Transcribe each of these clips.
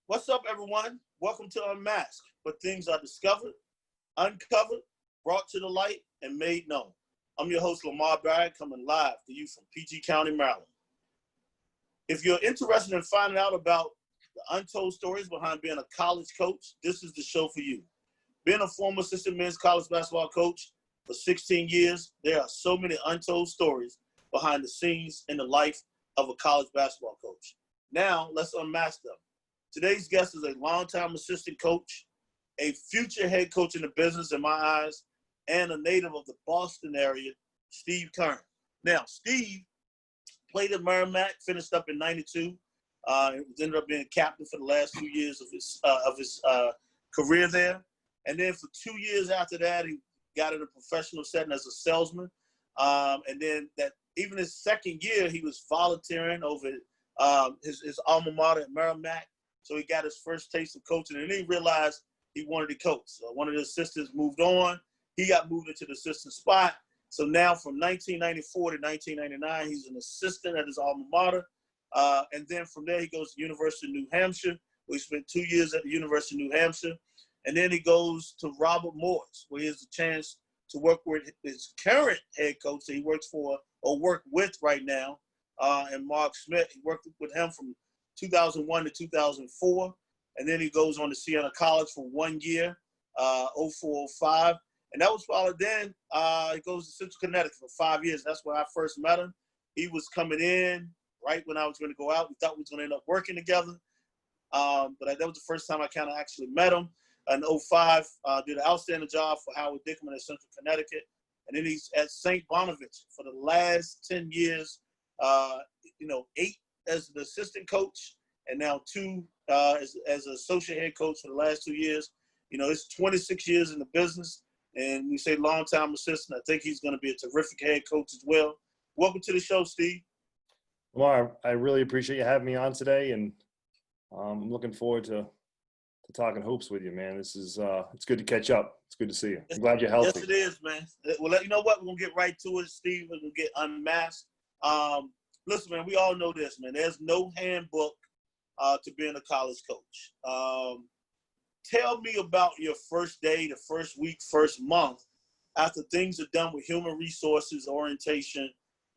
What's up, everyone? Welcome to Unmasked, where things are discovered, uncovered, brought to the light, and made known. I'm your host, Lamar Barrett, coming live to you from PG County, Maryland. If you're interested in finding out about the untold stories behind being a college coach, this is the show for you. Being a former assistant men's college basketball coach for 16 years, there are so many untold stories behind the scenes in the life of a college basketball coach. Now, let's unmask them. Today's guest is a longtime assistant coach, a future head coach in the business in my eyes, and a native of the Boston area, Steve Curran. Now, Steve played at Merrimack, finished up in '92. Ended up being captain for the last 2 years of his career there. And then for 2 years after that, he got in a professional setting as a salesman. And then even his second year, he was volunteering over his alma mater at Merrimack. So he got his first taste of coaching, and then he realized he wanted to coach. So one of the assistants moved on. He got moved into the assistant spot. So now from 1994 to 1999, he's an assistant at his alma mater. And then from there, he goes to University of New Hampshire, where he spent 2 years at the University of New Hampshire. And then he goes to Robert Morris, where he has a chance to work with his current head coach that he works for or work with right now, and Mark Smith. He worked with him from 2001 to 2004. And then he goes on to Siena College for 1 year, 0405. And that was followed then. He goes to Central Connecticut for 5 years. That's where I first met him. He was coming in right when I was going to go out. We thought we was going to end up working together. But that was the first time I kind of actually met him. In 05, did an outstanding job for Howard Dickman at Central Connecticut. And then he's at St. Bonaventure for the last 10 years, 8 as an assistant coach, and now 2 as an associate head coach for the last 2 years. It's 26 years in the business. And we say long-time assistant. I think he's going to be a terrific head coach as well. Welcome to the show, Steve. Lamar, I really appreciate you having me on today, and I'm looking forward to talking hoops with you, man. This is it's good to catch up. It's good to see you. I'm glad you're healthy. Yes, it is, man. Well, you know what? We're going to get right to it, Steve. We're going to get unmasked. Listen, man, we all know this, man. There's no handbook to being a college coach. Tell me about your first day, the first week, first month, after things are done with human resources, orientation,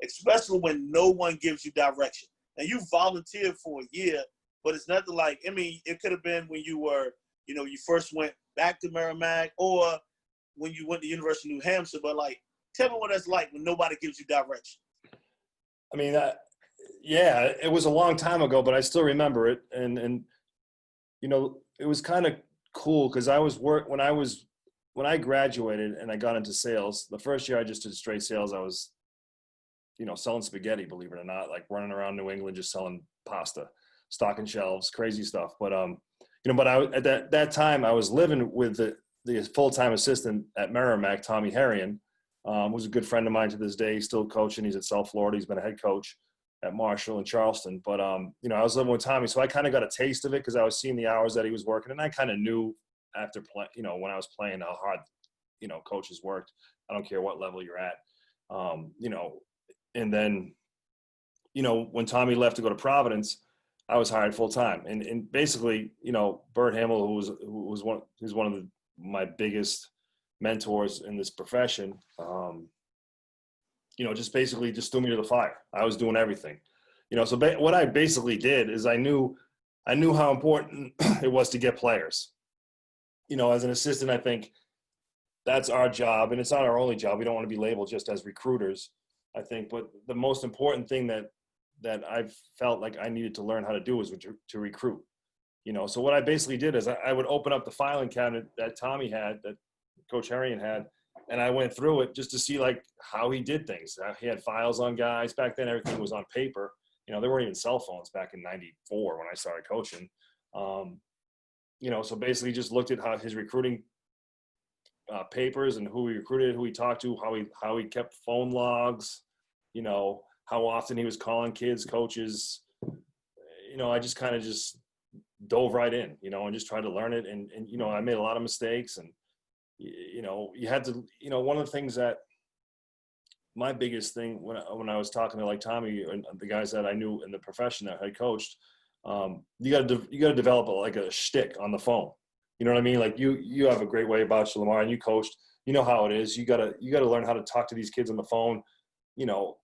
especially when no one gives you direction. And you volunteered for a year, but it's nothing like, it could have been when you were, you first went back to Merrimack or when you went to University of New Hampshire, but tell me what that's like when nobody gives you direction. Yeah, it was a long time ago, but I still remember it. And it was kind of cool because when I graduated and I got into sales, the first year I just did straight sales. I was, selling spaghetti, believe it or not, like running around New England, just selling pasta, stocking shelves, crazy stuff. But, but at that time I was living with the full-time assistant at Merrimack, Tommy Harrion, who's a good friend of mine to this day. He's still coaching. He's at South Florida. He's been a head coach at Marshall and Charleston. But, I was living with Tommy, so I kind of got a taste of it because I was seeing the hours that he was working. And I kind of knew after when I was playing how hard, coaches worked. I don't care what level you're at, and then, when Tommy left to go to Providence, I was hired full time. And basically, Bert Hamill, who was one of my biggest mentors in this profession, just basically just threw me to the fire. I was doing everything, so what I basically did is I knew how important it was to get players. As an assistant, I think that's our job, and it's not our only job. We don't want to be labeled just as recruiters, I think. But the most important thing that I've felt like I needed to learn how to do was to recruit. So what I basically did is I would open up the filing cabinet that Tommy had, that Coach Harrion had, and I went through it just to see how he did things. He had files on guys. Back then, everything was on paper. There weren't even cell phones back in '94 when I started coaching. So basically just looked at how his recruiting papers and who he recruited, who he talked to, how he kept phone logs, how often he was calling kids, coaches. I just kind of just dove right in, and just tried to learn it. And I made a lot of mistakes, and, you had to, one of the things that my biggest thing when I was talking to Tommy and the guys that I knew in the profession that I coached You got to develop like a shtick on the phone. You know what I mean? Like you have a great way about you, Lamar, and you coached. You know how it is. You gotta learn how to talk to these kids on the phone. You know,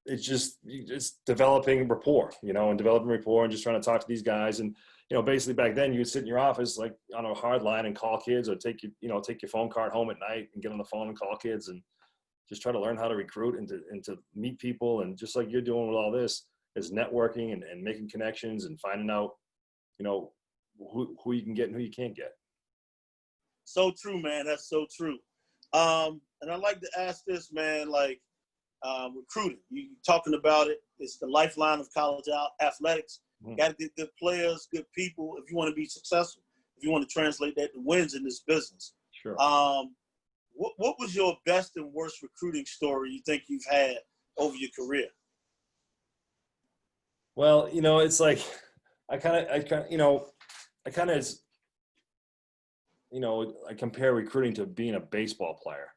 it's developing rapport. You know, and developing rapport and just trying to talk to these guys. And you know, basically back then you would sit in your office like on a hard line and call kids, or take your phone card home at night and get on the phone and call kids and just try to learn how to recruit and to meet people. And just like you're doing with all this, is networking and making connections and finding out, you know, who you can get and who you can't get. So true, man. That's so true. And I'd like to ask this, man, like recruiting. You talking about it. It's the lifeline of college athletics. Mm-hmm. Got to get good players, good people if you want to be successful, if you want to translate that to wins in this business. Sure. What was your best and worst recruiting story you think you've had over your career? Well, you know, it's like I compare recruiting to being a baseball player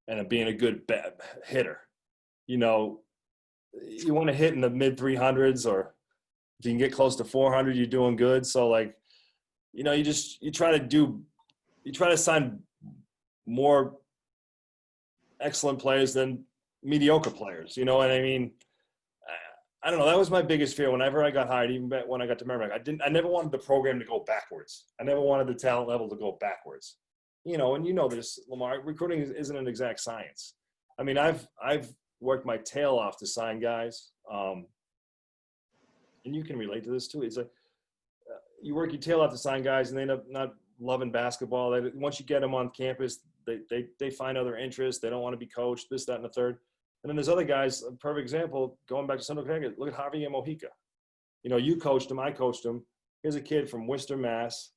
and being a good hitter. You know, you want to hit in the mid 300s, or if you can get close to 400, you're doing good. So like, you know, you try to sign more excellent players than mediocre players. You know what I mean? I don't know. That was my biggest fear whenever I got hired, even when I got to Merrimack. I never wanted the program to go backwards. I never wanted the talent level to go backwards. You know, and you know this, Lamar, recruiting isn't an exact science. I mean, I've worked my tail off to sign guys. And you can relate to this too. It's like you work your tail off to sign guys and they end up not loving basketball. Once you get them on campus, they find other interests. They don't want to be coached, this, that, and the third. And then there's other guys, a perfect example, going back to Central Connecticut, look at Javier Mojica. You know, you coached him, I coached him. Here's a kid from Worcester, Mass.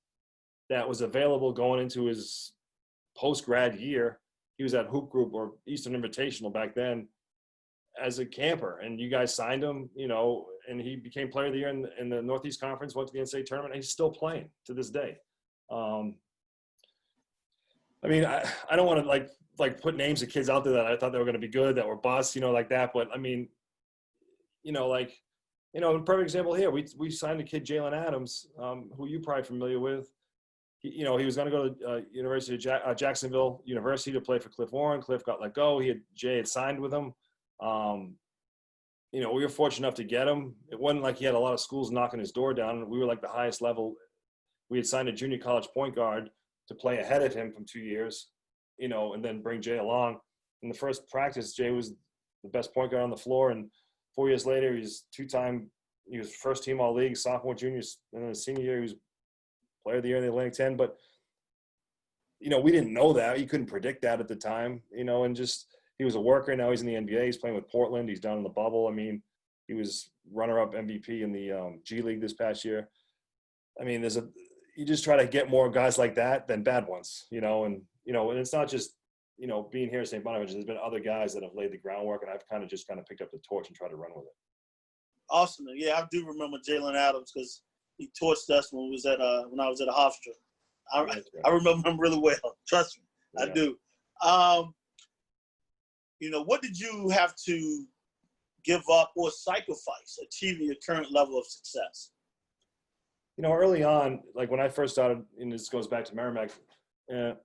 that was available going into his post-grad year. He was at Hoop Group or Eastern Invitational back then as a camper, and you guys signed him, you know, and he became player of the year in the Northeast Conference, went to the NCAA tournament, and he's still playing to this day. I mean, I don't want to like put names of kids out there that I thought they were going to be good, that were busts, you know, like that. But I mean, you know, a perfect example here, we signed a kid, Jalen Adams, who you're probably familiar with. He was going to go to University of Jacksonville University to play for Cliff Warren. Cliff got let go. Jay had signed with him. We were fortunate enough to get him. It wasn't like he had a lot of schools knocking his door down. We were like the highest level. We had signed a junior college point guard to play ahead of him from 2 years, and then bring Jay along. In the first practice, Jay was the best point guard on the floor. And 4 years later, he was first team all league, sophomore, junior, and then his senior year, he was player of the year in the Atlantic 10. But, we didn't know that. You couldn't predict that at the time, and just he was a worker. Now he's in the NBA. He's playing with Portland. He's down in the bubble. I mean, he was runner-up MVP in the G League this past year. I mean, you just try to get more guys like that than bad ones, and it's not just, being here at St. Bonaventure. There's been other guys that have laid the groundwork, and I've kind of picked up the torch and tried to run with it. Awesome. Yeah, I do remember Jalen Adams because he torched us when I was at a Hofstra. I remember him really well. Trust me, yeah. I do. What did you have to give up or sacrifice achieving your current level of success? Early on, like when I first started, and this goes back to Merrimack, and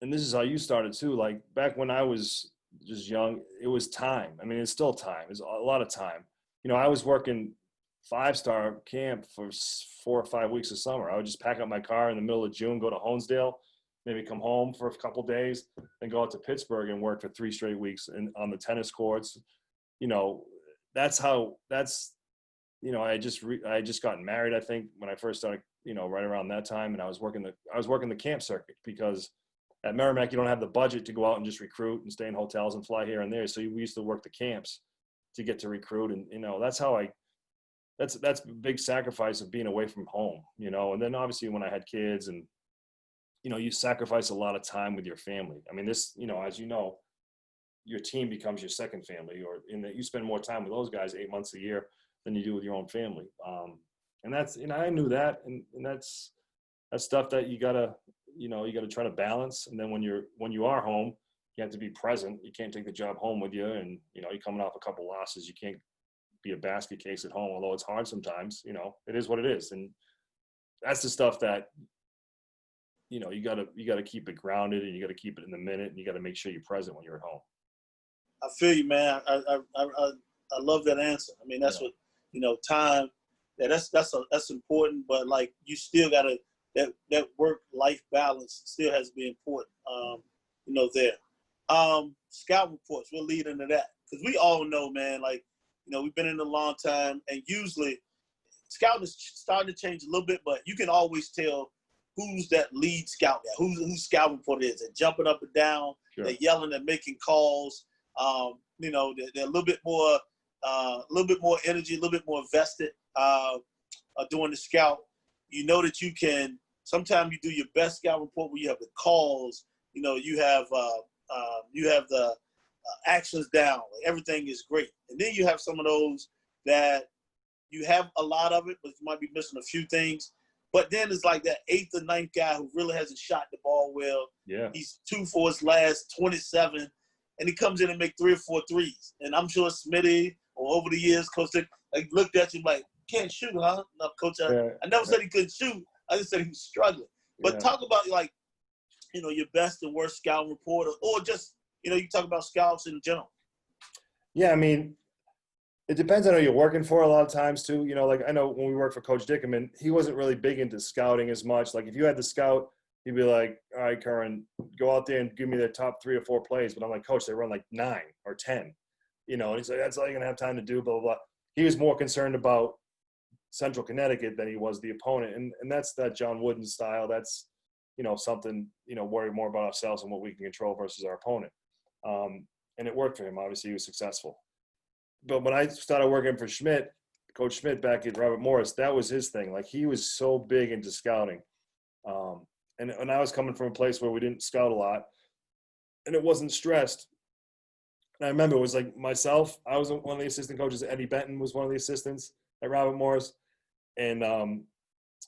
this is how you started too, like back when I was just young, it was time. I mean, it's still time. It's a lot of time. I was working 5-star camp for 4 or 5 weeks of summer. I would just pack up my car in the middle of June, go to Honesdale, maybe come home for a couple of days, then go out to Pittsburgh and work for 3 straight weeks on the tennis courts. I just gotten married, I think, when I first started, right around that time. And I was working the camp circuit because at Merrimack, you don't have the budget to go out and just recruit and stay in hotels and fly here and there. So we used to work the camps to get to recruit. And, that's a big sacrifice of being away from home, and then obviously when I had kids and, you sacrifice a lot of time with your family. I mean, this, as your team becomes your second family, or in that you spend more time with those guys 8 months a year than you do with your own family. And that's, I knew that. And that's stuff that you gotta try to balance. And then when you are home, you have to be present. You can't take the job home with you. And, you're coming off a couple losses. You can't be a basket case at home, although it's hard sometimes. You know, it is what it is, and that's the stuff that, you know, you gotta keep it grounded, and you gotta keep it in the minute, and you gotta make sure you're present when you're at home. I feel you, man. I love that answer. I mean, that's what, you know, time. Yeah, that's important, but like you still gotta that work-life balance still has to be important. You know, there. Scout reports. We'll lead into that because we all know, man. Like, you know, we've been in a long time, and usually scouting is starting to change a little bit, but you can always tell who's that lead scout guy, who's scouting report is. They're jumping up and down, they're yelling, they're making calls. You know, they're a little bit more energy, a little bit more vested doing the scout. You know that you can. Sometimes you do your best scout report where you have the calls. You know, you have the actions down. Like, everything is great, and then you have some of those that you have a lot of it, but you might be missing a few things. But then it's like that 8th or 9th guy who really hasn't shot the ball well. Yeah. He's 2 for his last 27, and he comes in and make 3 or 4 threes. And I'm sure Smitty, or over the years, Coach Dick, like, looked at you like, can't shoot, huh? No, Coach, I never said he couldn't shoot. I just said he was struggling. But talk about, like, you know, your best and worst scouting reporter, or just, you know, you talk about scouts in general. Yeah, I mean, it depends on who you're working for a lot of times too. You know, like I know when we worked for Coach Dickerman, he wasn't really big into scouting as much. Like if you had the scout, he'd be like, all right, Curran, go out there and give me the top 3 or 4 plays. But I'm like, Coach, they run like 9 or 10. You know, and he's like, that's all you're going to have time to do, blah, blah, blah. He was more concerned about Central Connecticut than he was the opponent. And that's that John Wooden style. That's, you know, something, you know, worry more about ourselves and what we can control versus our opponent. And it worked for him. Obviously, he was successful. But when I started working for Schmidt, Coach Schmidt back at Robert Morris, that was his thing. Like he was so big into scouting. And I was coming from a place where we didn't scout a lot and it wasn't stressed. And I remember it was like myself, I was one of the assistant coaches. Eddie Benton was one of the assistants at Robert Morris. And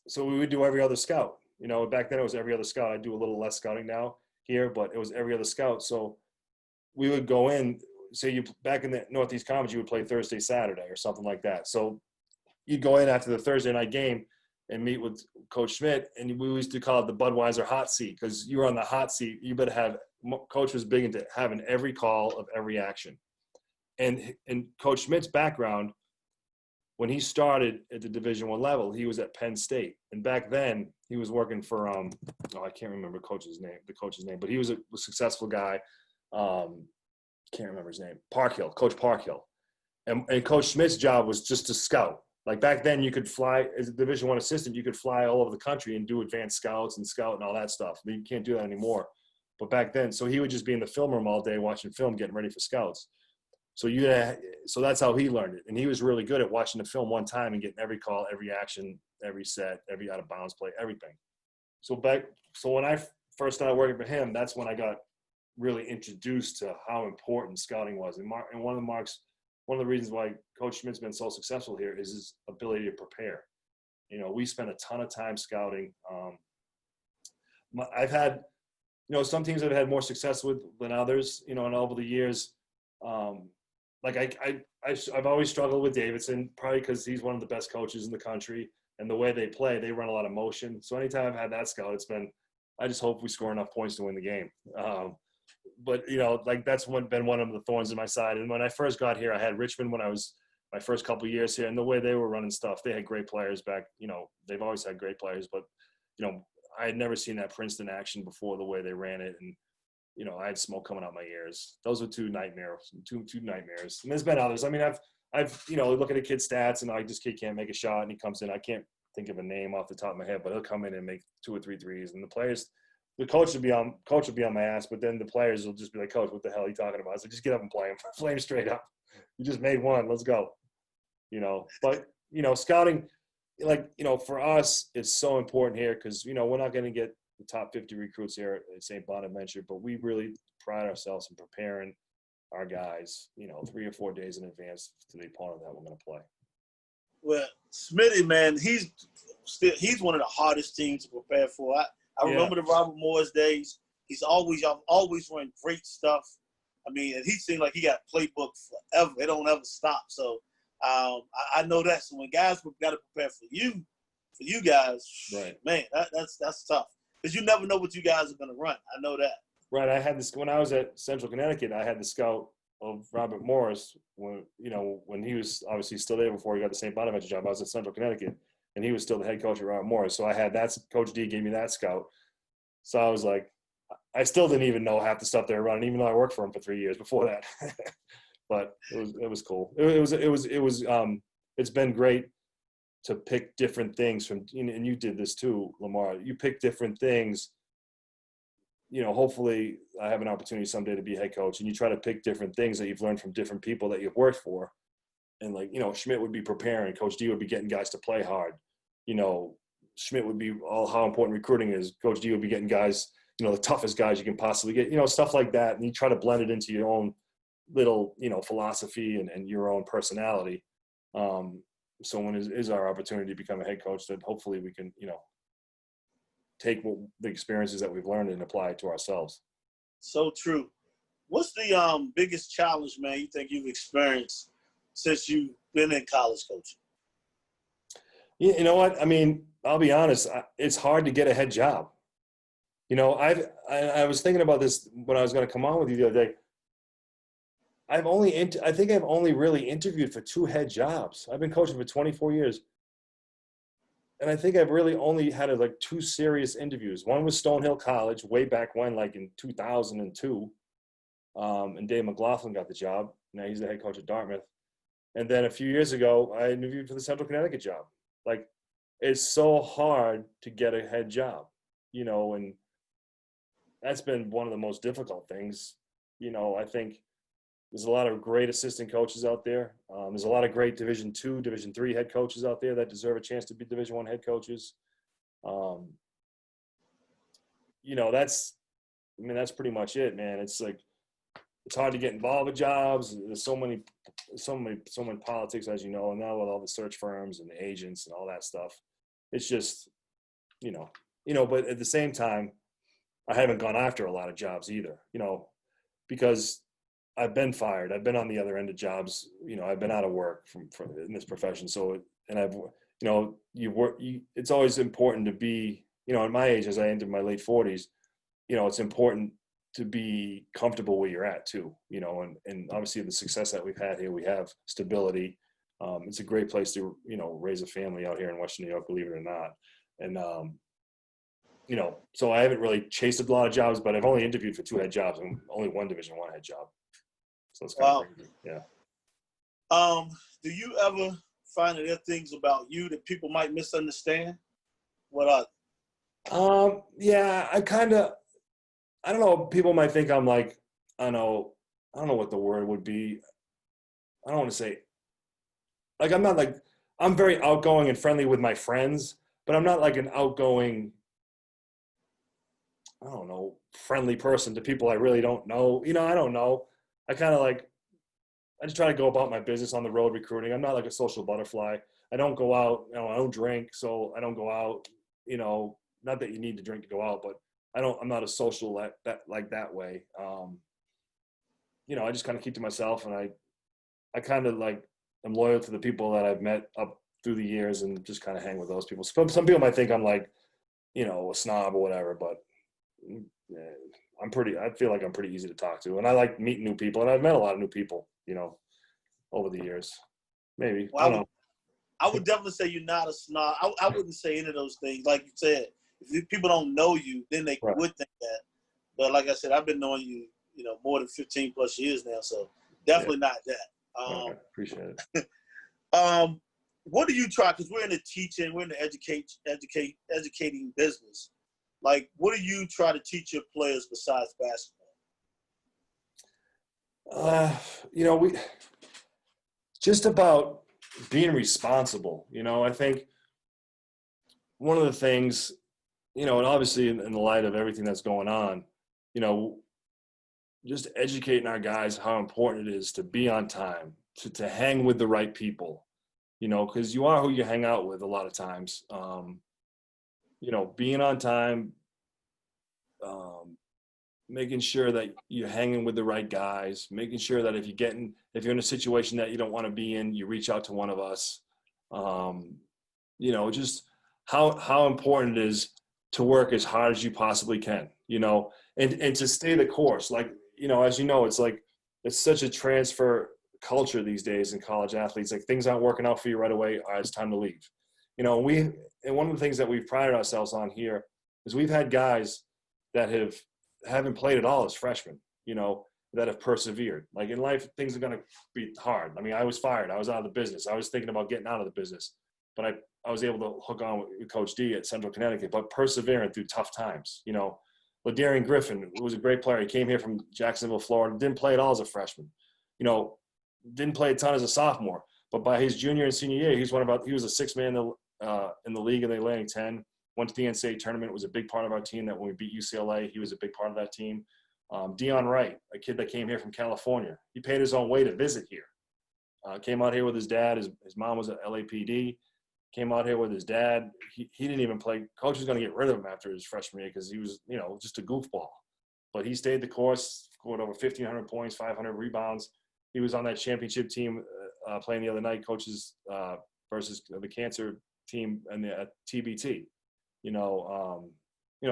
so we would do every other scout. You know, back then it was every other scout. I do a little less scouting now here, but it was every other scout. So we would go in, say you back in the Northeast Conference, you would play Thursday, Saturday or something like that. So you'd go in after the Thursday night game and meet with Coach Schmidt, and we used to call it the Budweiser hot seat because you were on the hot seat. You better have – Coach was big into having every call of every action. And Coach Schmidt's background, when he started at the Division I level, he was at Penn State. And back then he was working for I can't remember the coach's name, but he was a successful guy. Can't remember his name. Coach Parkhill. And Coach Schmidt's job was just to scout. Like back then you could fly, as a Division I assistant, you could fly all over the country and do advanced scouts and scout and all that stuff. You can't do that anymore. But back then, so he would just be in the film room all day watching film, getting ready for scouts. So so that's how he learned it. And he was really good at watching the film one time and getting every call, every action, every set, every out of bounds play, everything. So when I first started working for him, that's when I got really introduced to how important scouting was. And one of the reasons why Coach Schmidt's been so successful here is his ability to prepare. You know, we spent a ton of time scouting. I've had, you know, some teams I've had more success with than others, you know, and over the years, like I've always struggled with Davidson, probably because he's one of the best coaches in the country, and the way they play, they run a lot of motion. So anytime I've had that scout, it's been, I just hope we score enough points to win the game. But, you know, like that's been one of the thorns in my side. And when I first got here, I had Richmond when I was my first couple of years here, and the way they were running stuff, they had great players back. You know, they've always had great players, but, you know, I had never seen that Princeton action before, the way they ran it. And, you know, I had smoke coming out my ears. Those were two nightmares. And there's been others. I mean, I've you know, look at a kid's stats and this kid can't make a shot, and he comes in. I can't think of a name off the top of my head, but he'll come in and make 2 or 3 threes. And the coach will be on my ass, but then the players will just be like, Coach, what the hell are you talking about? So just get up and play him. Play him straight up. You just made one. Let's go. You know, but, you know, scouting, like, you know, for us, it's so important here because, you know, we're not going to get the top 50 recruits here at St. Bonaventure, but we really pride ourselves in preparing our guys, you know, 3 or 4 days in advance to the opponent that we're going to play. Well, Smitty, man, he's one of the hardest teams to prepare for. I remember the Robert Morris days. He's always run great stuff. I mean, and he seemed like he got playbook forever. It don't ever stop. So I know that. So when guys got to prepare for you guys, right, man, that's tough because you never know what you guys are going to run. I know that. right. I had this when I was at Central Connecticut. I had the scout of Robert Morris when he was obviously still there before he got the St. Bonaventure job. I was at Central Connecticut, and he was still the head coach at Robert Morris. So I had that. Coach D gave me that scout. So I was like, I still didn't even know half the stuff they were running, even though I worked for him for 3 years before that. But it was cool. It's been great to pick different things from, and you did this too, Lamar. You pick different things. Hopefully I have an opportunity someday to be head coach, and you try to pick different things that you've learned from different people that you've worked for. And Schmidt would be preparing, Coach D would be getting guys to play hard. Schmidt would be all how important recruiting is. Coach D would be getting guys, the toughest guys you can possibly get, stuff like that. And you try to blend it into your own little, philosophy and your own personality. So when is our opportunity to become a head coach, that hopefully we can, take the experiences that we've learned and apply it to ourselves. So true. What's the biggest challenge, man, you think you've experienced since you've been in college coaching? You know what? I mean, I'll be honest. It's hard to get a head job. I was thinking about this when I was going to come on with you the other day. I think I've only really interviewed for 2 head jobs. I've been coaching for 24 years. And I think I've really only had 2 serious interviews. One was Stonehill College way back when, in 2002. And Dave McLaughlin got the job. Now he's the head coach at Dartmouth. And then a few years ago, I interviewed for the Central Connecticut job. It's so hard to get a head job, and that's been one of the most difficult things. I think there's a lot of great assistant coaches out there. There's a lot of great Division II, Division III head coaches out there that deserve a chance to be Division I head coaches. That's pretty much it, man. It's hard to get involved with jobs. There's so many politics, as you know, and now with all the search firms and the agents and all that stuff, it's just, but at the same time, I haven't gone after a lot of jobs either, because I've been fired. I've been on the other end of jobs. I've been out of work from in this profession. So, and I've, it's always important to be, at my age, as I entered my late 40s, it's important to be comfortable where you're at too, and obviously the success that we've had here, we have stability. It's a great place to, raise a family out here in Western New York, believe it or not. And, so I haven't really chased a lot of jobs, but I've only interviewed for 2 head jobs and only 1 Division I head job. So it's kind of crazy. Yeah. Do you ever find that there are things about you that people might misunderstand? What are they? Yeah, I don't know. People might think I'm I don't know what the word would be. I don't want to say, I'm not I'm very outgoing and friendly with my friends, but I'm not an outgoing, I don't know, friendly person to people I really don't know. I don't know. I kind of I just try to go about my business on the road recruiting. I'm not a social butterfly. I don't go out, I don't drink, so I don't go out, not that you need to drink to go out, but I'm not a social that way. I just kind of keep to myself, and I kind of I'm loyal to the people that I've met up through the years and just kind of hang with those people. Some people might think I'm a snob or whatever, but I feel like I'm pretty easy to talk to, and I like meeting new people, and I've met a lot of new people, over the years. Maybe. Well, I would definitely say you're not a snob. I wouldn't say any of those things. Like you said, if people don't know you, then they would think that. But like I said, I've been knowing you, more than 15 plus years now, so definitely not that. Okay. Appreciate it. What do you try? Because we're in the teaching, we're in the educating business. What do you try to teach your players besides basketball? We just about being responsible. I think one of the things, and obviously in the light of everything that's going on, just educating our guys how important it is to be on time, to hang with the right people, because you are who you hang out with a lot of times. Being on time, making sure that you're hanging with the right guys, making sure that if you're in a situation that you don't want to be in, you reach out to one of us. Just how important it is to work as hard as you possibly can, and to stay the course. Like, as you know, it's like, it's such a transfer culture these days in college athletes. Like, things aren't working out for you right away. All right, it's time to leave. And one of the things that we've prided ourselves on here is we've had guys that haven't played at all as freshmen, that have persevered. Like, in life, things are going to be hard. I mean, I was fired. I was out of the business. I was thinking about getting out of the business, but I was able to hook on with Coach D at Central Connecticut, but persevering through tough times. Darien Griffin was a great player. He came here from Jacksonville, Florida, didn't play at all as a freshman. Didn't play a ton as a sophomore, but by his junior and senior year, he was a sixth man in the league in the Atlantic 10. Went to the NCAA tournament. Was a big part of our team. That when we beat UCLA, he was a big part of that team. Dion Wright, a kid that came here from California, he paid his own way to visit here. Came out here with his dad. His mom was at LAPD. Came out here with his dad. He didn't even play. Coach was going to get rid of him after his freshman year because he was, just a goofball. But he stayed the course, scored over 1,500 points, 500 rebounds. He was on that championship team playing the other night, coaches versus the cancer team and the TBT.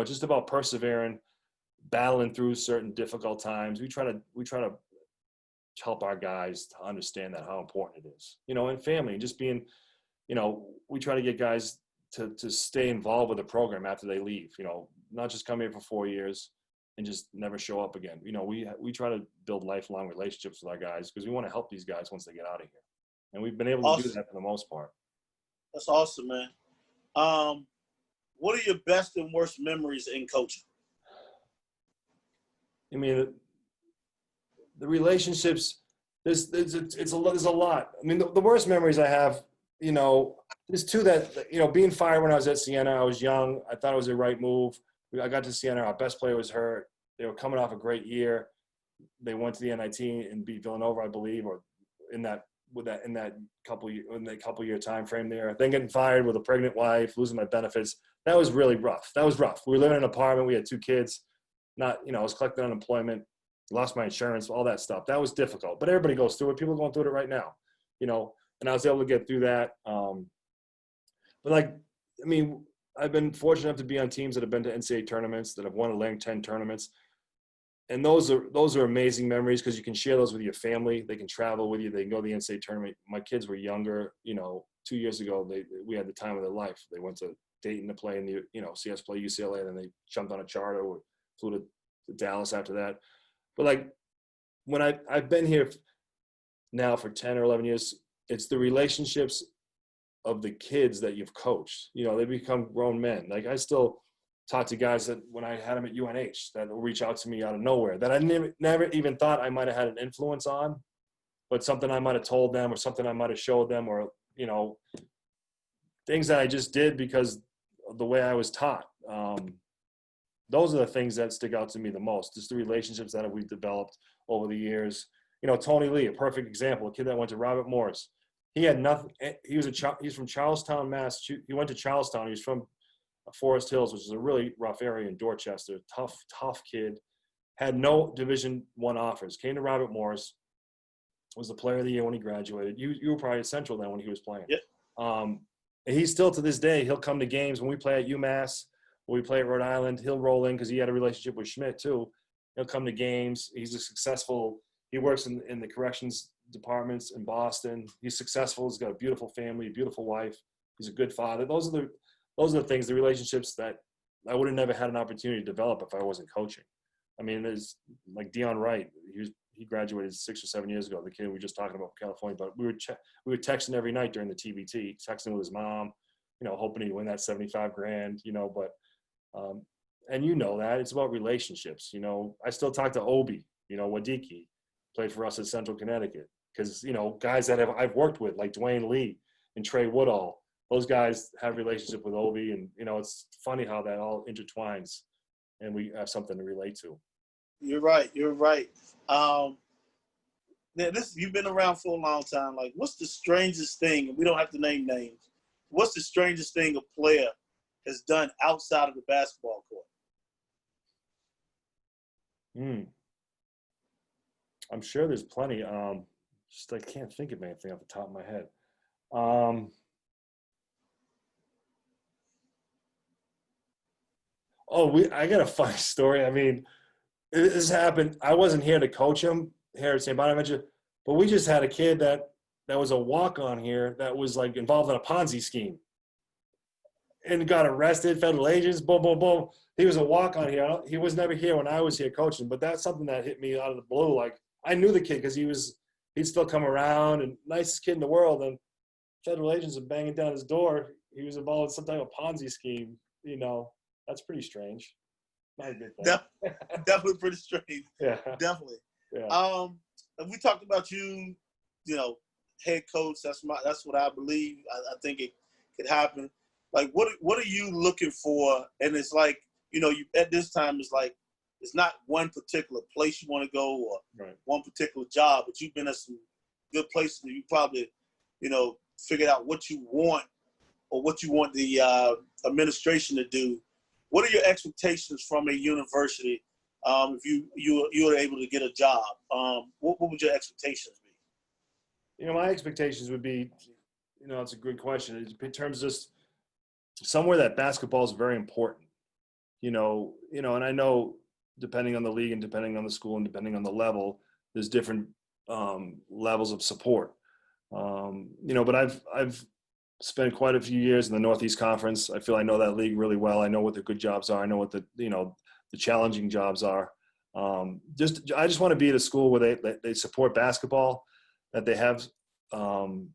Just about persevering, battling through certain difficult times. We try to help our guys to understand that how important it is. And family, and just being, we try to get guys to stay involved with the program after they leave. Not just come here for 4 years and just never show up again. We try to build lifelong relationships with our guys because we want to help these guys once they get out of here. And we've been able to do that for the most part. That's awesome, man. What are your best and worst memories in coaching? I mean, the relationships, there's a lot. I mean, the worst memories I have, there's two that, being fired when I was at Siena, I was young. I thought it was the right move. I got to Siena, our best player was hurt. They were coming off a great year. They went to the NIT and beat Villanova, I believe, or in that couple year time frame there. Then getting fired with a pregnant wife, losing my benefits. That was really rough. We were living in an apartment. We had 2 kids. I was collecting unemployment, lost my insurance, all that stuff. That was difficult. But everybody goes through it. People are going through it right now, and I was able to get through that. I've been fortunate enough to be on teams that have been to NCAA tournaments, that have won Atlantic 10 tournaments. And those are amazing memories because you can share those with your family. They can travel with you. They can go to the NCAA tournament. My kids were younger. 2 years ago, we had the time of their life. They went to Dayton to play in the, see us play UCLA, and then they jumped on a charter or flew to Dallas after that. But when I've been here now for 10 or 11 years, it's the relationships of the kids that you've coached. They become grown men. I still talk to guys that when I had them at UNH that will reach out to me out of nowhere that I never even thought I might have had an influence on, but something I might have told them or something I might have showed them or, things that I just did because of the way I was taught. Those are the things that stick out to me the most, just the relationships that we've developed over the years. Tony Lee, a perfect example, a kid that went to Robert Morris. He had nothing. He's from Charlestown, Massachusetts. He went to Charlestown. He was from Forest Hills, which is a really rough area in Dorchester. Tough kid. Had no Division I offers. Came to Robert Morris. Was the player of the year when he graduated. You were probably at Central then when he was playing. Yep. And he's still to this day. He'll come to games when we play at UMass. When we play at Rhode Island, he'll roll in because he had a relationship with Schmidt too. He'll come to games. He's a successful. He works in the corrections departments in Boston. He's successful. He's got a beautiful family, a beautiful wife. He's a good father. Those are the things, the relationships that I would have never had an opportunity to develop if I wasn't coaching. I mean, there's like Dion Wright. He graduated 6 or 7 years ago. The kid we were just talking about from California, but we were texting every night during the TBT, texting with his mom, hoping he'd win that $75,000, But and that it's about relationships. I still talk to Obi, Wadiki, played for us at Central Connecticut, because guys that I've worked with like Dwayne Lee and Trey Woodall. Those guys have relationship with Obi, and it's funny how that all intertwines, and we have something to relate to. You're right. Now you've been around for a long time. Like, what's the strangest thing? And we don't have to name names. What's the strangest thing a player has done outside of the basketball court? Hmm. I'm sure there's plenty. Just I can't think of anything off the top of my head. I got a funny story. I mean, this happened. I wasn't here to coach him here at St. Bonaventure, but we just had a kid that was a walk-on here that was like involved in a Ponzi scheme and got arrested. Federal agents, boom, boom, boom. He was a walk-on here. He was never here when I was here coaching, but that's something that hit me out of the blue. Like I knew the kid because he'd still come around and nicest kid in the world. And federal agents are banging down his door. He was involved in some type of Ponzi scheme. That's pretty strange. Not a good thing. Definitely pretty strange. Yeah. Definitely. Yeah. We talked about head coach. That's what I believe. I think it could happen. Like, what are you looking for? And it's like, you at this time, it's like, it's not one particular place you want to go or one particular job, but you've been at some good places and you probably, figured out what you want or what you want the administration to do. What are your expectations from a university if you were able to get a job? What would your expectations be? My expectations would be, it's a good question. In terms of just somewhere that basketball is very important, and I know depending on the league and depending on the school and depending on the level, there's different levels of support. But I've spent quite a few years in the Northeast Conference. I feel I know that league really well. I know what the good jobs are. I know what the challenging jobs are. I just want to be at a school where they support basketball, that they have, and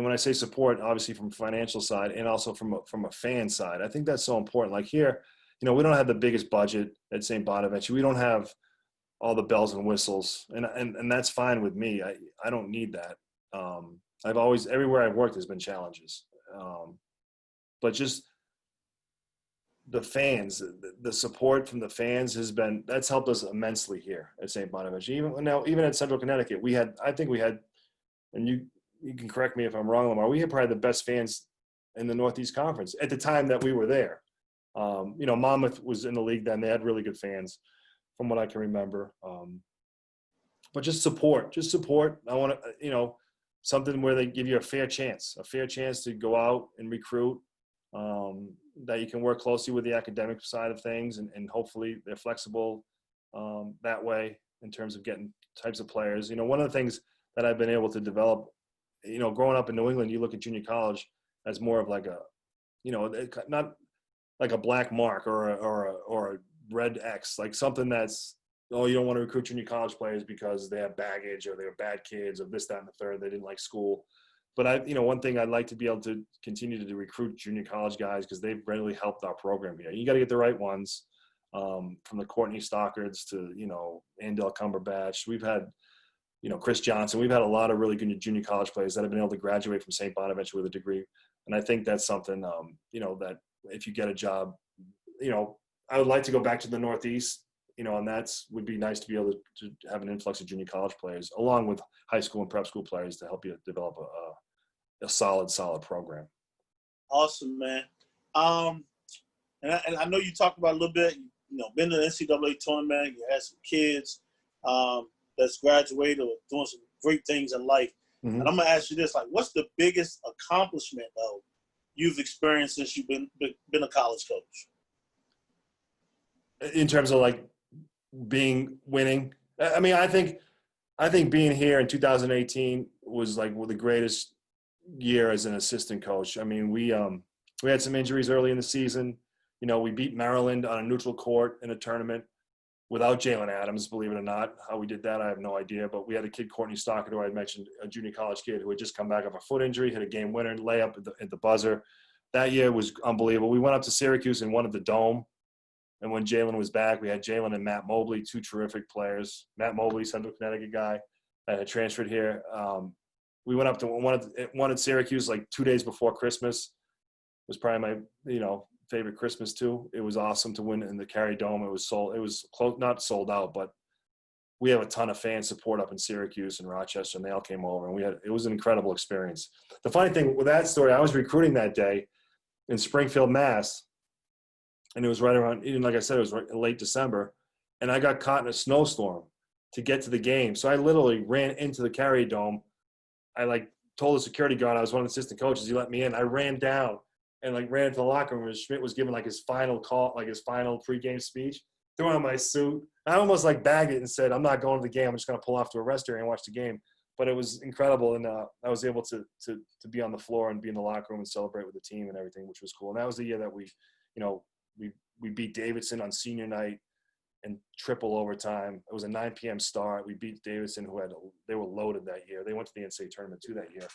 when I say support, obviously from financial side and also from a fan side, I think that's so important. Like here, we don't have the biggest budget at St. Bonaventure. We don't have all the bells and whistles, and that's fine with me. I don't need that. Everywhere I've worked, there's been challenges, but just the fans, the support from the fans that's helped us immensely here at St. Bonaventure. Even at Central Connecticut, I think we had, and you can correct me if I'm wrong, Lamar, we had probably the best fans in the Northeast Conference at the time that we were there. Monmouth was in the league then. They had really good fans from what I can remember. But just support. I want to, something where they give you a fair chance to go out and recruit, that you can work closely with the academic side of things, and hopefully they're flexible that way in terms of getting types of players. One of the things that I've been able to develop, growing up in New England, you look at junior college as more of like a, not like a black mark or a red X, like something that's, you don't want to recruit junior college players because they have baggage or they're bad kids or this, that, and the third. They didn't like school. But one thing I'd like to be able to continue to recruit junior college guys because they've really helped our program here. You got to get the right ones, from the Courtney Stockards to, Andel Cumberbatch. We've had, Chris Johnson. We've had a lot of really good junior college players that have been able to graduate from St. Bonaventure with a degree. And I think that's something, that if you get a job, I would like to go back to the Northeast, and would be nice to be able to have an influx of junior college players along with high school and prep school players to help you develop a solid program. Awesome, man. And I know you talked about a little bit, been to the NCAA tournament, you had some kids that's graduated or doing some great things in life. Mm-hmm. And I'm going to ask you this, like, what's the biggest accomplishment, though, you've experienced since you've been a college coach? In terms of, like, winning? I mean, I think being here in 2018 was, like, the greatest year as an assistant coach. I mean, we had some injuries early in the season. We beat Maryland on a neutral court in a tournament without Jalen Adams, believe it or not. How we did that, I have no idea. But we had a kid, Courtney Stockard, who I had mentioned, a junior college kid who had just come back off a foot injury, hit a game winner, layup at the buzzer. That year was unbelievable. We went up to Syracuse and won at the Dome. And when Jalen was back, we had Jalen and Matt Mobley, two terrific players. Matt Mobley, Central Connecticut guy, that had transferred here. We went up to one at Syracuse like 2 days before Christmas. It was probably my, favorite Christmas too. It was awesome to win in the Carey Dome. It was close, not sold out, but we have a ton of fan support up in Syracuse and Rochester, and they all came over, and it was an incredible experience. The funny thing with that story, I was recruiting that day in Springfield, Mass., and it was right around, like I said, it was late December, and I got caught in a snowstorm to get to the game. So I literally ran into the Carrier Dome. I like told the security guard I was one of the assistant coaches. He let me in. I ran down and like ran into the locker room where Schmidt was giving like his final call, like his final pregame speech. Threw on my suit. I almost like bagged it and said, "I'm not going to the game. I'm just going to pull off to a rest area and watch the game." But it was incredible, and I was able to be on the floor and be in the locker room and celebrate with the team and everything, which was cool. And that was the year that we beat Davidson on senior night in triple overtime. It was a 9 p.m. start. We beat Davidson, they were loaded that year. They went to the NCAA tournament too that year,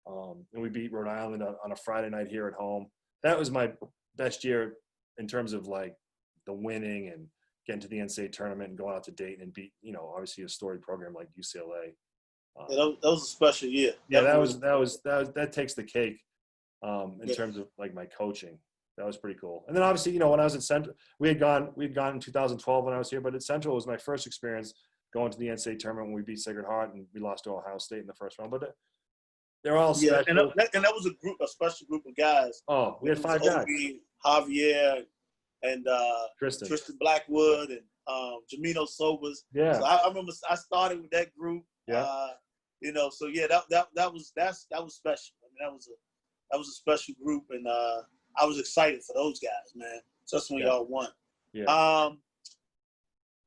and we beat Rhode Island on a Friday night here at home. That was my best year in terms of like the winning and getting to the NCAA tournament and going out to Dayton and beat, obviously a storied program like UCLA. Yeah, that was a special year. Yeah, that takes the cake in terms of like my coaching. That was pretty cool. And then obviously, when I was at Central, we had gone in 2012 when I was here, but at Central was my first experience going to the NCAA tournament when we beat Sacred Heart and we lost to Ohio State in the first round. But they're all special. And that was a special group of guys. Oh, we had 5 guys. Javier and Tristan Blackwood and Jamino Sobers. Yeah. So I remember I started with that group. Yeah. So yeah, that was special. I mean, that was a special group, and I was excited for those guys, man. Especially when y'all won. Yeah.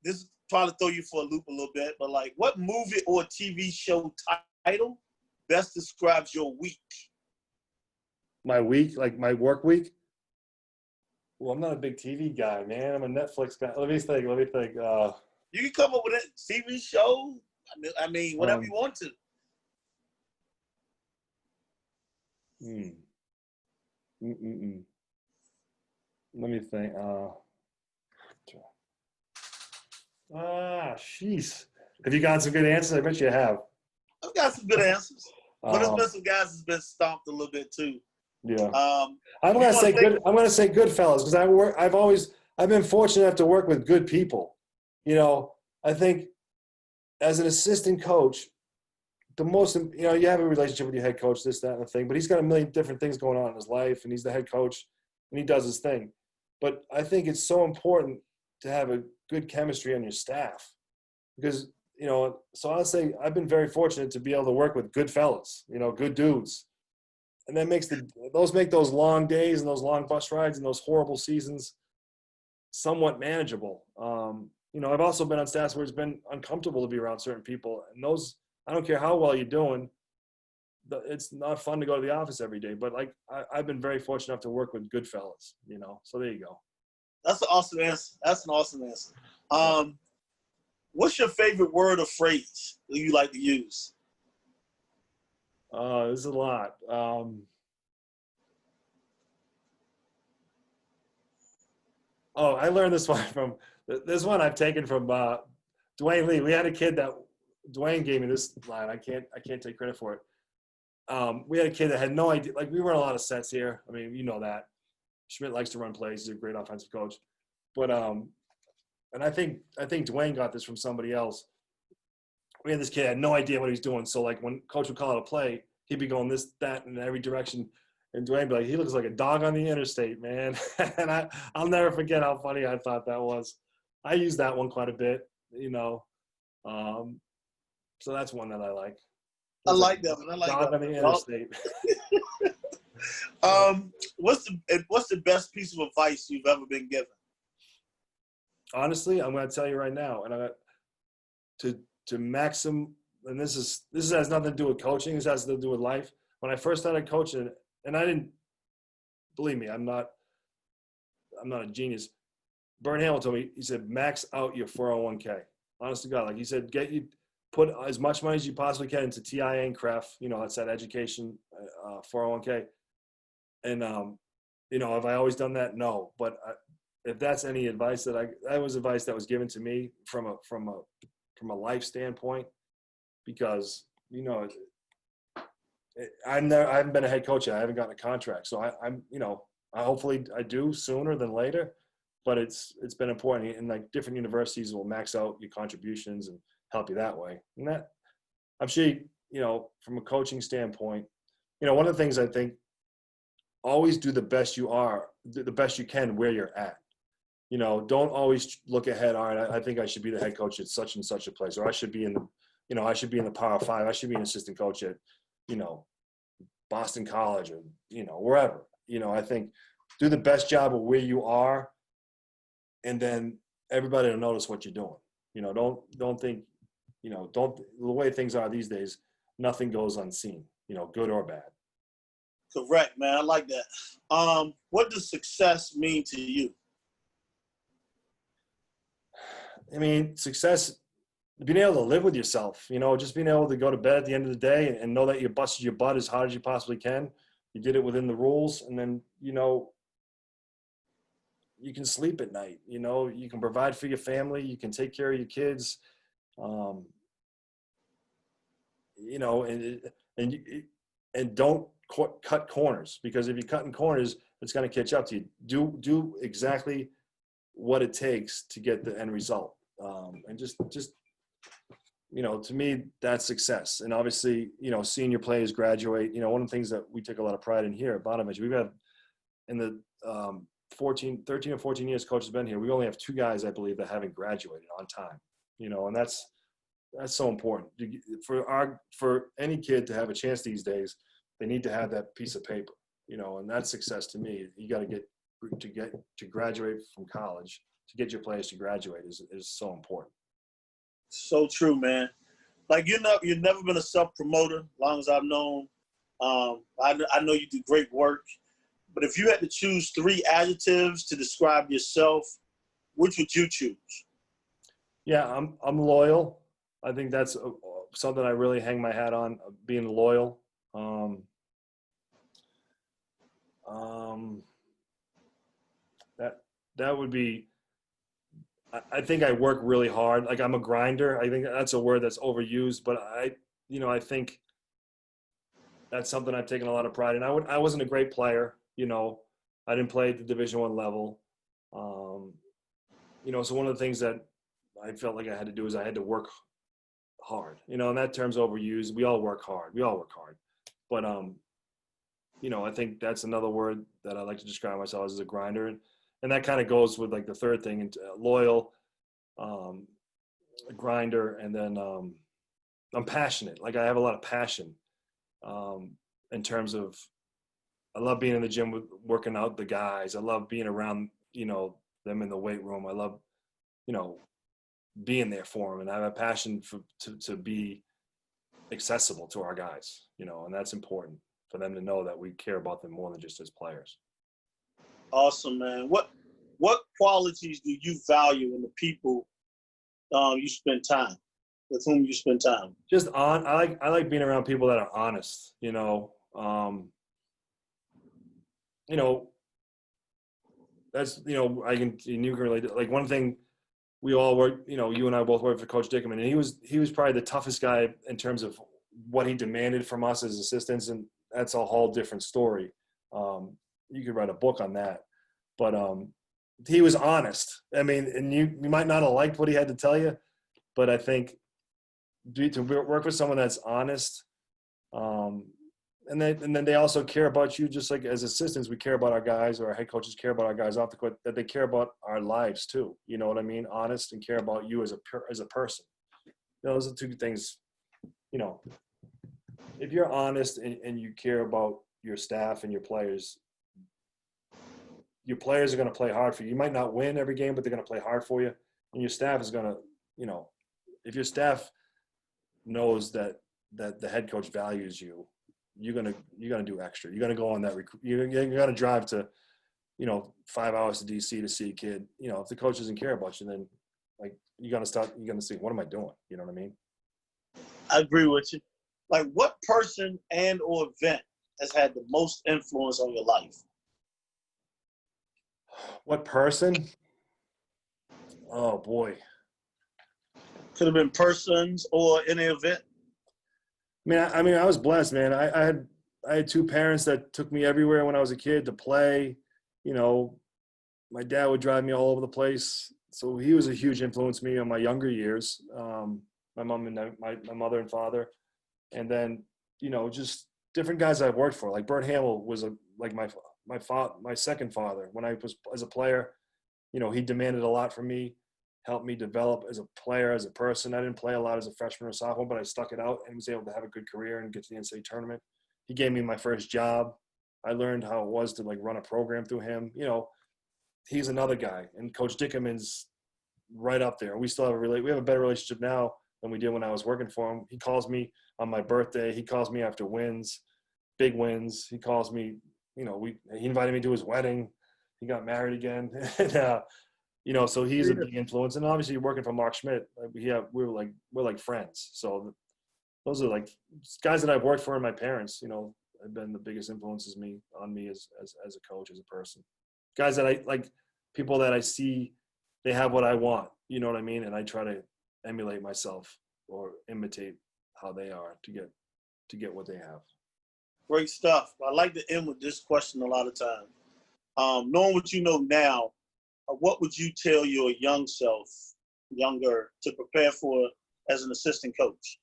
This is probably throw you for a loop a little bit, but like, what movie or TV show title best describes your week? My week, like my work week? Well, I'm not a big TV guy, man. I'm a Netflix guy. Let me think. You can come up with a TV show. I mean, whatever you want to. Let me think. Jeez. Have you got some good answers? I bet you have. I've got some good answers. But there's been some guys that's been stomped a little bit too. Yeah. I'm gonna say Goodfellas because I've been fortunate enough to work with good people. I think as an assistant coach, the most, you have a relationship with your head coach, this, that, and the thing, but he's got a million different things going on in his life, and he's the head coach, and he does his thing. But I think it's so important to have a good chemistry on your staff because, so I'll say I've been very fortunate to be able to work with good fellas, good dudes. And that makes those long days and those long bus rides and those horrible seasons somewhat manageable. I've also been on staffs where it's been uncomfortable to be around certain people, and those, I don't care how well you're doing, it's not fun to go to the office every day. But like I've been very fortunate enough to work with good fellas, So there you go. That's an awesome answer. What's your favorite word or phrase that you like to use? There's a lot. I learned this one I've taken from Dwayne Lee. We had a kid that Dwayne gave me this line. I can't take credit for it. We had a kid that had no idea. Like, we run a lot of sets here. I mean, you know that. Schmidt likes to run plays. He's a great offensive coach. But and I think Dwayne got this from somebody else. We had this kid had no idea what he was doing. So like when coach would call out a play, he'd be going this, that, and in every direction. And Dwayne would be like, he looks like a dog on the interstate, man. And I'll never forget how funny I thought that was. I use that one quite a bit, So that's one that I like. I like that one. I like dog that on the interstate. What's the best piece of advice you've ever been given? Honestly, I'm going to tell you right now, and to maximum, and this has nothing to do with coaching. This has to do with life. When I first started coaching, and I didn't believe me, I'm not a genius. Bern Hamilton told me, he said, max out your 401k. Honest to God, like he said, put as much money as you possibly can into TIA and CREF. That's that education 401k. And have I always done that? No, but if that's any advice that was advice that was given to me from a life standpoint, because I haven't been a head coach yet. I haven't gotten a contract, so I hopefully I do sooner than later. But it's been important, and like different universities will max out your contributions and help you that way. And that I'm sure from a coaching standpoint, one of the things I think, always do the best you can where you're at. don't always look ahead. All right, I think I should be the head coach at such and such a place, or I should be in the, I should be in the Power Five. I should be an assistant coach at, Boston College or, wherever. I think do the best job of where you are, and then everybody will notice what you're doing. Don't think, the way things are these days, nothing goes unseen, good or bad. Correct, man. I like that. What does success mean to you? I mean, success, being able to live with yourself, just being able to go to bed at the end of the day and know that you busted your butt as hard as you possibly can. You did it within the rules, and then, you can sleep at night. You can provide for your family. You can take care of your kids. And don't cut corners, because if you're cutting corners, it's going to catch up to you. Do exactly what it takes to get the end result. And just to me, that's success. And obviously, seeing your players graduate, one of the things that we take a lot of pride in here at Bonaventure, we've had in the 13 or 14 years coach has been here, we only have 2 guys, I believe, that haven't graduated on time, and that's so important for any kid to have a chance these days. They need to have that piece of paper, and that's success to me. You got to get to graduate from college, to get your players to graduate is so important. So true, man. Like, you've never been a self-promoter, as long as I've known. I know you do great work. But if you had to choose 3 adjectives to describe yourself, which would you choose? Yeah, I'm loyal. I think that's something I really hang my hat on, being loyal. That would be. I think I work really hard. Like, I'm a grinder. I think that's a word that's overused, but I think that's something I've taken a lot of pride in. I wasn't a great player. I didn't play at the Division I level. So one of the things that I felt like I had to do is I had to work hard, and that term's overused. We all work hard. But, I think that's another word that I like to describe myself as a grinder. And that kind of goes with like the third thing, loyal, a grinder. And then I'm passionate. Like, I have a lot of passion in terms of, I love being in the gym working out the guys. I love being around, them in the weight room. I love, being there for them. And I have a passion to be accessible to our guys, and that's important for them to know that we care about them more than just as players. Awesome, man. What qualities do you value in the people you spend time with, whom you spend time? Just I like being around people that are honest, that's, I can, you can relate. Like, one thing we all work, you and I both worked for Coach Dickerman, and he was probably the toughest guy in terms of what he demanded from us as assistants. And that's a whole different story. You could write a book on that, but he was honest. I mean, and you might not have liked what he had to tell you, but I think to work with someone that's honest, and then they also care about you, just like as assistants, we care about our guys, or our head coaches care about our guys off the court, that they care about our lives too. You know what I mean? Honest and care about you as a person. Those are 2 things. If you're honest and you care about your staff and your players are going to play hard for you. You might not win every game, but they're going to play hard for you. And your staff is going to, if your staff knows that the head coach values you, you're gonna do extra. You're gonna go on that. You're gonna drive to, 5 hours to DC to see a kid. If the coach doesn't care about you, then like you're gonna see, what am I doing? You know what I mean? I agree with you. Like, what person and or event has had the most influence on your life? What person? Oh boy. Could have been persons or any event. I mean, I was blessed, man. I had 2 parents that took me everywhere when I was a kid to play. My dad would drive me all over the place, so he was a huge influence on me in my younger years. My mom and my mother and father, and then just different guys I've worked for. Like Bert Hamill was my second father when I was as a player. you know, he demanded a lot from me, helped me develop as a player, as a person. I didn't play a lot as a freshman or sophomore, but I stuck it out and was able to have a good career and get to the NCAA tournament. He gave me my first job. I learned how it was to like run a program through him. You know, he's another guy, and Coach Dickerman's right up there. We still have we have a better relationship now than we did when I was working for him. He calls me on my birthday. He calls me after wins, big wins. He calls me, you know, he invited me to his wedding. He got married again. And, you know, so he's a big influence. And obviously working for Mark Schmidt, we're like friends. So those are like guys that I've worked for, and my parents, you know, have been the biggest influences on me as a coach, as a person. Guys that I like, people that I see, they have what I want, you know what I mean? And I try to emulate myself or imitate how they are to get what they have. Great stuff. I like to end with this question a lot of times. Knowing what you know now, what would you tell your younger, to prepare for as an assistant coach?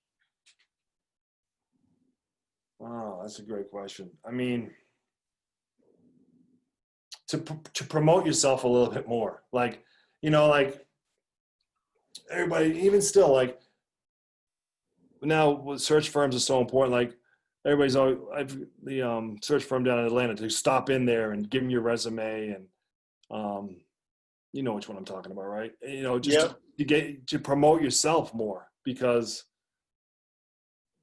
Oh, that's a great question. I mean, to promote yourself a little bit more. Like, you know, like everybody, even still, like now search firms are so important. Like everybody's always, the search firm down in Atlanta, to stop in there and give them your resume, and you know which one I'm talking about, right? You know, just to promote yourself more, because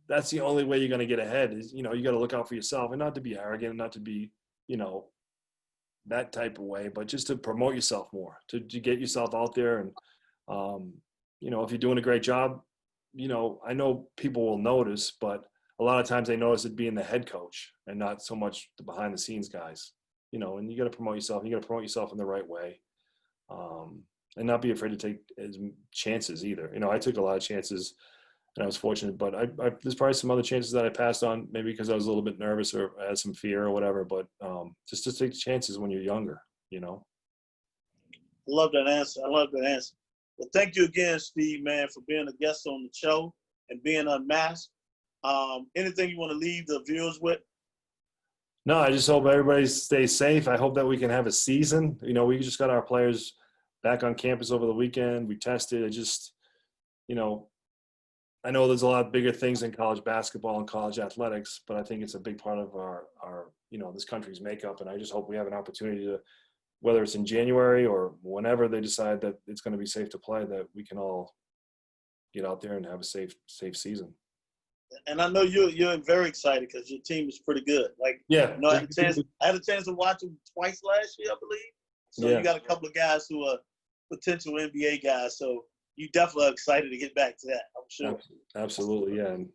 that's the only way you're going to get ahead. Is, you know, you got to look out for yourself, and not to be arrogant, and not to be, you know, that type of way, but just to promote yourself more, to get yourself out there. And you know, if you're doing a great job, you know, I know people will notice, but a lot of times they notice it being the head coach and not so much the behind the scenes guys, you know. And you got to promote yourself. You got to promote yourself in the right way, and not be afraid to take chances either. You know, I took a lot of chances, and I was fortunate, but there's probably some other chances that I passed on, maybe because I was a little bit nervous or I had some fear or whatever. But just to take chances when you're younger, you know. I love that answer. Well, thank you again, Steve, man, for being a guest on the show and being unmasked. Anything you want to leave the viewers with? No, I just hope everybody stays safe. I hope that we can have a season. You know, we just got our players back on campus over the weekend. We tested. You know, I know there's a lot bigger things in college basketball and college athletics, but I think it's a big part of our you know, this country's makeup. And I just hope we have an opportunity to, whether it's in January or whenever they decide that it's going to be safe to play, that we can all get out there and have a safe season. And I know you're very excited because your team is pretty good. Like, yeah, you know, I had a chance to watch them twice last year, I believe. So you got a couple of guys who are potential NBA guys. So you definitely are excited to get back to that, I'm sure. Absolutely, yeah. And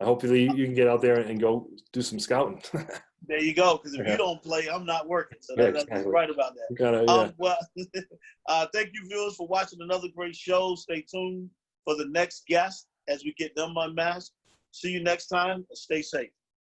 hopefully you can get out there and go do some scouting. There you go. Because if you don't play, I'm not working. So that's right about that. Well, thank you, viewers, for watching another great show. Stay tuned for the next guest as we get them unmasked. See you next time, and stay safe.